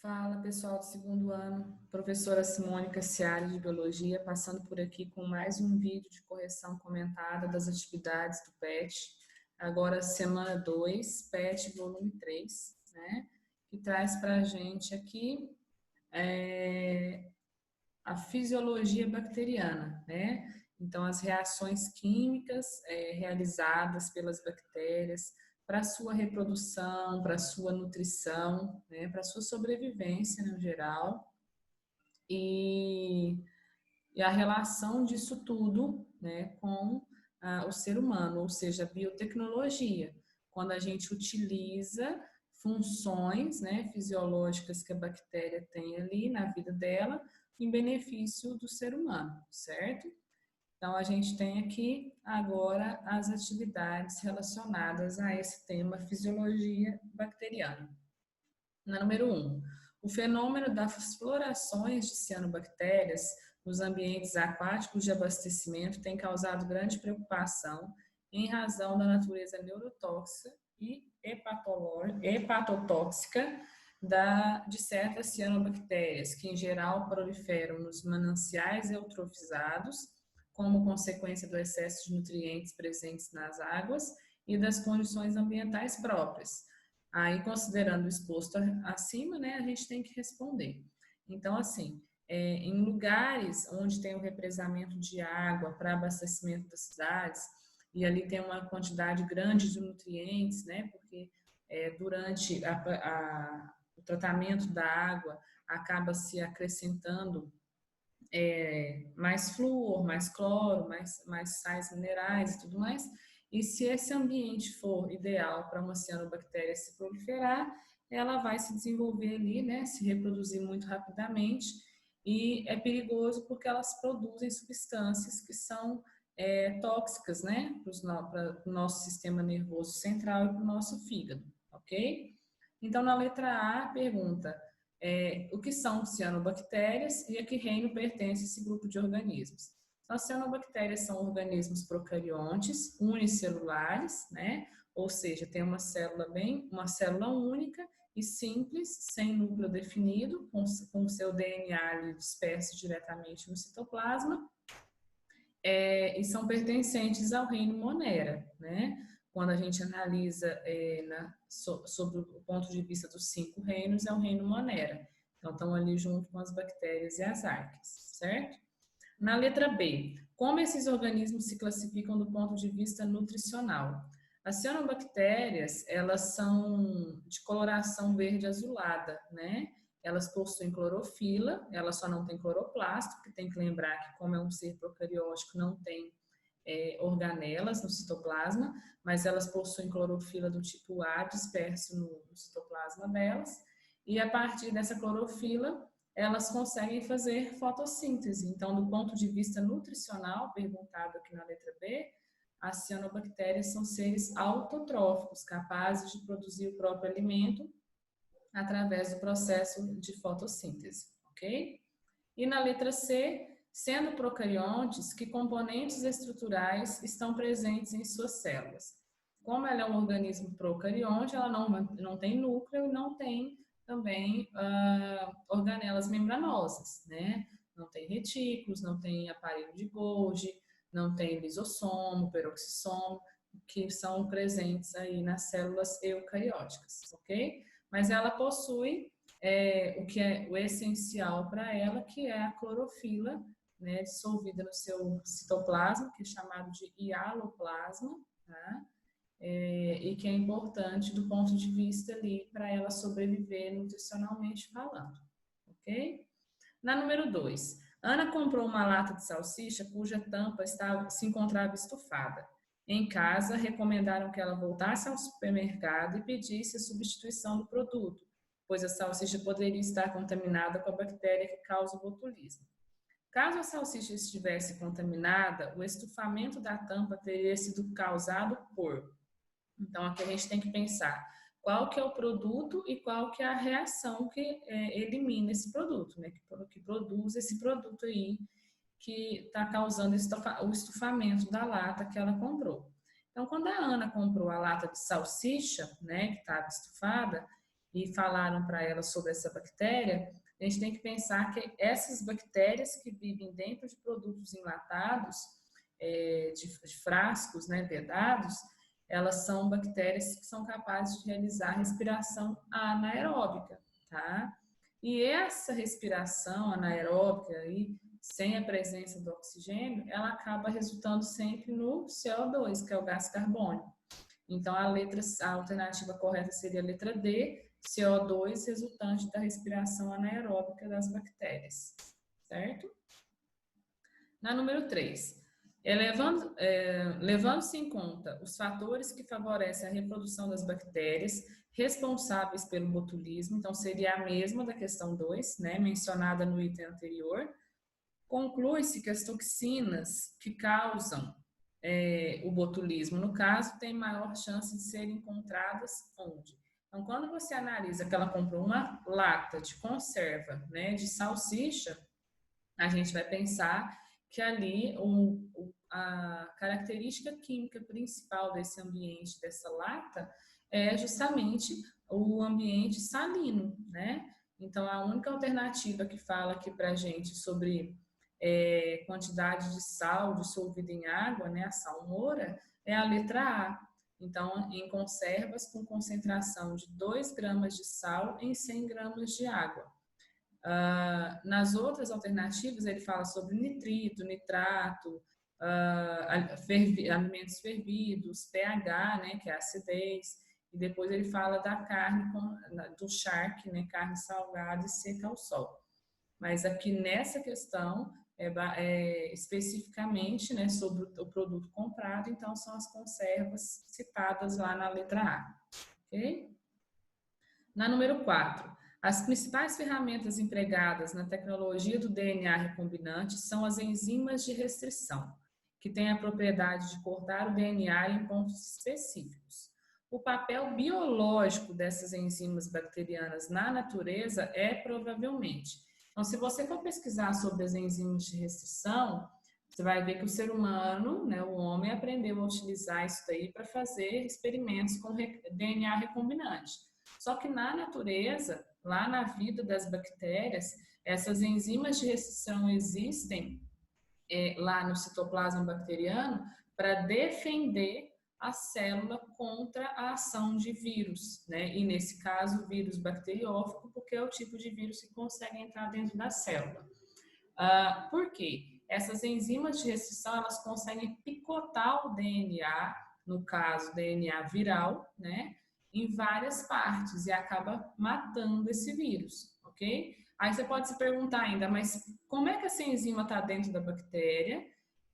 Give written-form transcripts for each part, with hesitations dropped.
Fala, pessoal do segundo ano, professora Simone Cassiari de Biologia, passando por aqui com mais um vídeo de correção comentada das atividades do PET. Agora, semana 2, PET volume 3, né? Que traz para a gente aqui a fisiologia bacteriana, né? Então, as reações químicas realizadas pelas bactérias para sua reprodução, para sua nutrição, né? Para sua sobrevivência no geral e, e a relação disso tudo, né, com o ser humano, ou seja, a biotecnologia, quando a gente utiliza funções, né, fisiológicas que a bactéria tem ali na vida dela em benefício do ser humano, certo? Então, a gente tem aqui agora as atividades relacionadas a esse tema fisiologia bacteriana. Na número 1, o fenômeno das florações de cianobactérias nos ambientes aquáticos de abastecimento tem causado grande preocupação em razão da natureza neurotóxica e hepatotóxica de certas cianobactérias, que em geral proliferam nos mananciais eutrofizados, como consequência do excesso de nutrientes presentes nas águas e das condições ambientais próprias. Aí, considerando o exposto acima, né, a gente tem que responder. Então, assim, em lugares onde tem o represamento de água para abastecimento das cidades, e ali tem uma quantidade grande de nutrientes, né, porque durante o tratamento da água acaba se acrescentando mais flúor, mais cloro, mais sais minerais e tudo mais. E se esse ambiente for ideal para uma cianobactéria se proliferar, ela vai se desenvolver ali, né, se reproduzir muito rapidamente e é perigoso porque elas produzem substâncias que são tóxicas, né, para o nosso sistema nervoso central e para o nosso fígado, ok? Então, na letra A, pergunta o que são cianobactérias e a que reino pertence esse grupo de organismos. Então, as cianobactérias são organismos procariontes, unicelulares, né? Ou seja, tem uma célula única e simples, sem núcleo definido, com seu DNA disperso diretamente no citoplasma, e são pertencentes ao reino Monera, né? Quando a gente analisa sobre o ponto de vista dos 5 reinos, é o reino Monera. Então, estão ali junto com as bactérias e as arqueias, certo? Na letra B, como esses organismos se classificam do ponto de vista nutricional? As cianobactérias, elas são de coloração verde azulada, né? Elas possuem clorofila, elas só não têm cloroplasto, porque tem que lembrar que como é um ser procariótico, não tem organelas no citoplasma, mas elas possuem clorofila do tipo A disperso no citoplasma delas, e a partir dessa clorofila, elas conseguem fazer fotossíntese. Então, do ponto de vista nutricional, perguntado aqui na letra B, as cianobactérias são seres autotróficos, capazes de produzir o próprio alimento através do processo de fotossíntese, ok? E na letra C, sendo procariontes, que componentes estruturais estão presentes em suas células? Como ela é um organismo procarionte, ela não tem núcleo e não tem também organelas membranosas, né? Não tem retículos, não tem aparelho de Golgi, não tem lisossomo, peroxissomo, que são presentes aí nas células eucarióticas, ok? Mas ela possui o que é o essencial para ela, que é a clorofila, né, dissolvida no seu citoplasma, que é chamado de hialoplasma, tá? E que é importante do ponto de vista ali para ela sobreviver nutricionalmente falando, ok? Na número 2, Ana comprou uma lata de salsicha cuja tampa se encontrava estufada. Em casa, recomendaram que ela voltasse ao supermercado e pedisse a substituição do produto, pois a salsicha poderia estar contaminada com a bactéria que causa o botulismo. Caso a salsicha estivesse contaminada, o estufamento da tampa teria sido causado por. Então, aqui a gente tem que pensar qual que é o produto e qual que é a reação que elimina esse produto, né? Que produz esse produto aí que está causando o estufamento da lata que ela comprou. Então, quando a Ana comprou a lata de salsicha, né, que estava estufada, e falaram para ela sobre essa bactéria, a gente tem que pensar que essas bactérias que vivem dentro de produtos enlatados, de frascos, né, vedados, elas são bactérias que são capazes de realizar respiração anaeróbica, tá? E essa respiração anaeróbica aí, sem a presença do oxigênio, ela acaba resultando sempre no CO2, que é o gás carbônico. Então, a alternativa correta seria a letra D, CO2 resultante da respiração anaeróbica das bactérias, certo? Na número 3, levando-se em conta os fatores que favorecem a reprodução das bactérias responsáveis pelo botulismo, então seria a mesma da questão 2, né, mencionada no item anterior, conclui-se que as toxinas que causam o botulismo, no caso, têm maior chance de serem encontradas onde? Então, quando você analisa que ela comprou uma lata de conserva, né, de salsicha, a gente vai pensar que ali a característica química principal desse ambiente, dessa lata, é justamente o ambiente salino, né? Então, a única alternativa que fala aqui para a gente sobre quantidade de sal dissolvida em água, né, a salmoura, é a letra A. Então, em conservas com concentração de 2 gramas de sal em 100 gramas de água. Nas outras alternativas, ele fala sobre nitrito, nitrato, alimentos fervidos, pH, né, que é a acidez, e depois ele fala da carne, do charque, né, carne salgada e seca ao sol. Mas aqui nessa questão, especificamente, né, sobre o produto comprado, então são as conservas citadas lá na letra A. Ok? Na número 4, as principais ferramentas empregadas na tecnologia do DNA recombinante são as enzimas de restrição, que têm a propriedade de cortar o DNA em pontos específicos. O papel biológico dessas enzimas bacterianas na natureza é provavelmente. Então, se você for pesquisar sobre as enzimas de restrição, você vai ver que o ser humano, né, o homem, aprendeu a utilizar isso daí para fazer experimentos com DNA recombinante. Só que na natureza, lá na vida das bactérias, essas enzimas de restrição existem lá no citoplasma bacteriano para defender a célula contra a ação de vírus, né? E nesse caso, vírus bacteriófago, porque é o tipo de vírus que consegue entrar dentro da célula. Por quê? Essas enzimas de restrição, elas conseguem picotar o DNA, no caso, DNA viral, né? Em várias partes e acaba matando esse vírus, ok? Aí você pode se perguntar ainda, mas como é que essa enzima está dentro da bactéria,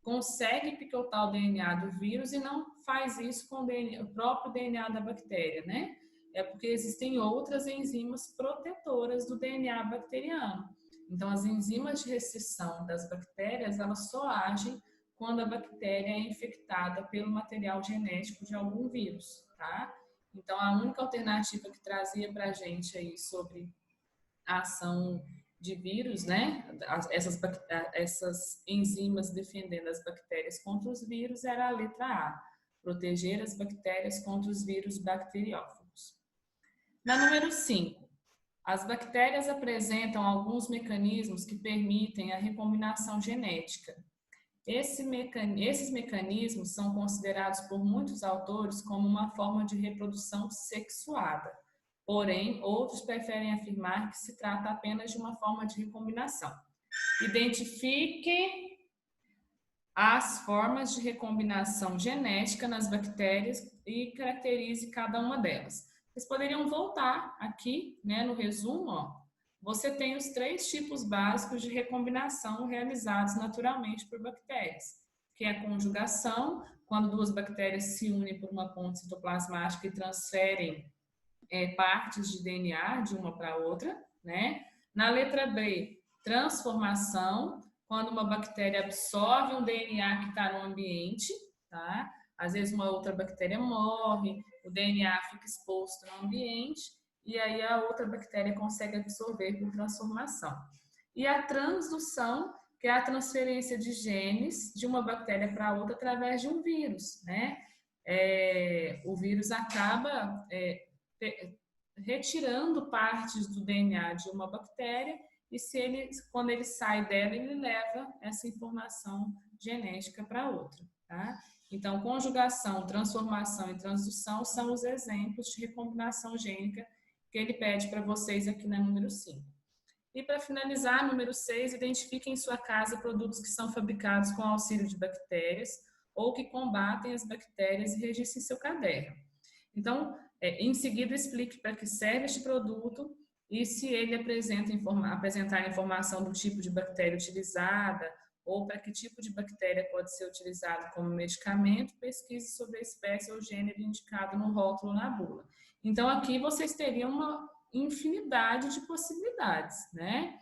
consegue picotar o DNA do vírus e não faz isso com o próprio DNA da bactéria, né? É porque existem outras enzimas protetoras do DNA bacteriano. Então, as enzimas de restrição das bactérias, elas só agem quando a bactéria é infectada pelo material genético de algum vírus, tá? Então, a única alternativa que trazia para a gente aí sobre a ação de vírus, né? Essas enzimas defendendo as bactérias contra os vírus era a letra A, proteger as bactérias contra os vírus bacteriófagos. Na número 5, as bactérias apresentam alguns mecanismos que permitem a recombinação genética. Esses mecanismos são considerados por muitos autores como uma forma de reprodução sexuada. Porém, outros preferem afirmar que se trata apenas de uma forma de recombinação. Identifique as formas de recombinação genética nas bactérias e caracterize cada uma delas. Vocês poderiam voltar aqui, né, no resumo, ó. Você tem os 3 tipos básicos de recombinação realizados naturalmente por bactérias, que é a conjugação, quando 2 bactérias se unem por uma ponte citoplasmática e transferem partes de DNA de uma para outra, né? Na letra B, transformação, quando uma bactéria absorve um DNA que está no ambiente, tá? Às vezes uma outra bactéria morre, o DNA fica exposto no ambiente e aí a outra bactéria consegue absorver por transformação. E a transdução, que é a transferência de genes de uma bactéria para outra através de um vírus, né? O vírus acaba retirando partes do DNA de uma bactéria e quando ele sai dela, ele leva essa informação genética para outra, tá? Então, conjugação, transformação e transdução são os exemplos de recombinação gênica que ele pede para vocês aqui na número 5. E para finalizar, número 6, identifique em sua casa produtos que são fabricados com auxílio de bactérias ou que combatem as bactérias e registre em seu caderno. Então, em seguida, explique para que serve este produto e se ele apresentar informação do tipo de bactéria utilizada ou para que tipo de bactéria pode ser utilizado como medicamento, pesquise sobre a espécie ou gênero indicado no rótulo na bula. Então, aqui vocês teriam uma infinidade de possibilidades, né?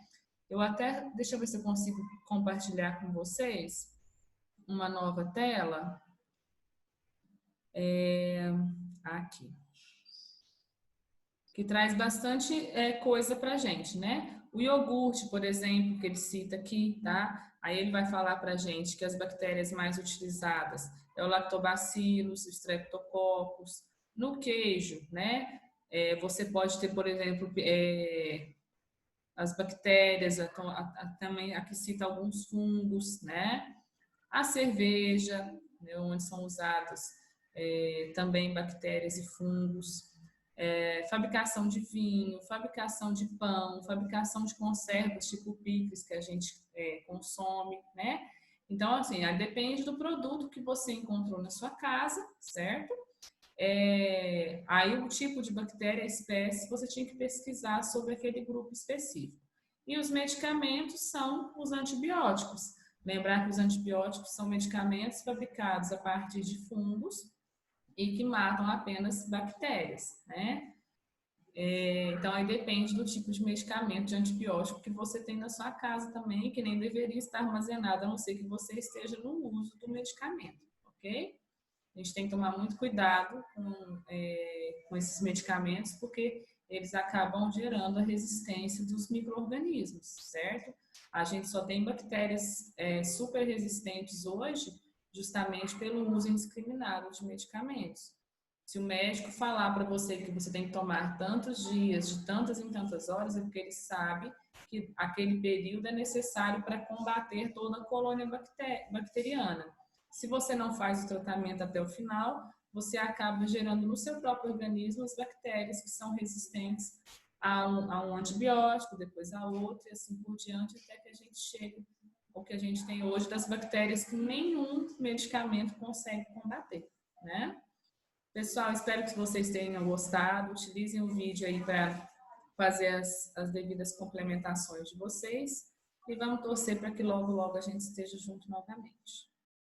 Deixa eu ver se eu consigo compartilhar com vocês uma nova tela. Aqui. Que traz bastante coisa pra gente, né? O iogurte, por exemplo, que ele cita aqui, tá? Aí ele vai falar pra gente que as bactérias mais utilizadas é o lactobacillus, streptococcus. No queijo, né? Você pode ter, por exemplo, as bactérias, também aqui cita alguns fungos, né? A cerveja, né, onde são usados também bactérias e fungos. Fabricação de vinho, fabricação de pão, fabricação de conservas tipo picles que a gente consome, né? Então, assim, depende do produto que você encontrou na sua casa, certo? Aí o tipo de bactéria, a espécie, você tinha que pesquisar sobre aquele grupo específico. E os medicamentos são os antibióticos. Lembrar que os antibióticos são medicamentos fabricados a partir de fungos e que matam apenas bactérias, né? Então, aí depende do tipo de medicamento, de antibiótico que você tem na sua casa também, que nem deveria estar armazenado, a não ser que você esteja no uso do medicamento, ok? A gente tem que tomar muito cuidado com esses medicamentos, porque eles acabam gerando a resistência dos micro-organismos, certo? A gente só tem bactérias super resistentes hoje, justamente pelo uso indiscriminado de medicamentos. Se o médico falar para você que você tem que tomar tantos dias, de tantas em tantas horas, é porque ele sabe que aquele período é necessário para combater toda a colônia bacteriana. Se você não faz o tratamento até o final, você acaba gerando no seu próprio organismo as bactérias que são resistentes a um antibiótico, depois a outro, e assim por diante, até que a gente chegue ao que a gente tem hoje das bactérias que nenhum medicamento consegue combater, né? Pessoal, espero que vocês tenham gostado. Utilizem o vídeo aí para fazer as devidas complementações de vocês e vamos torcer para que logo, logo a gente esteja junto novamente.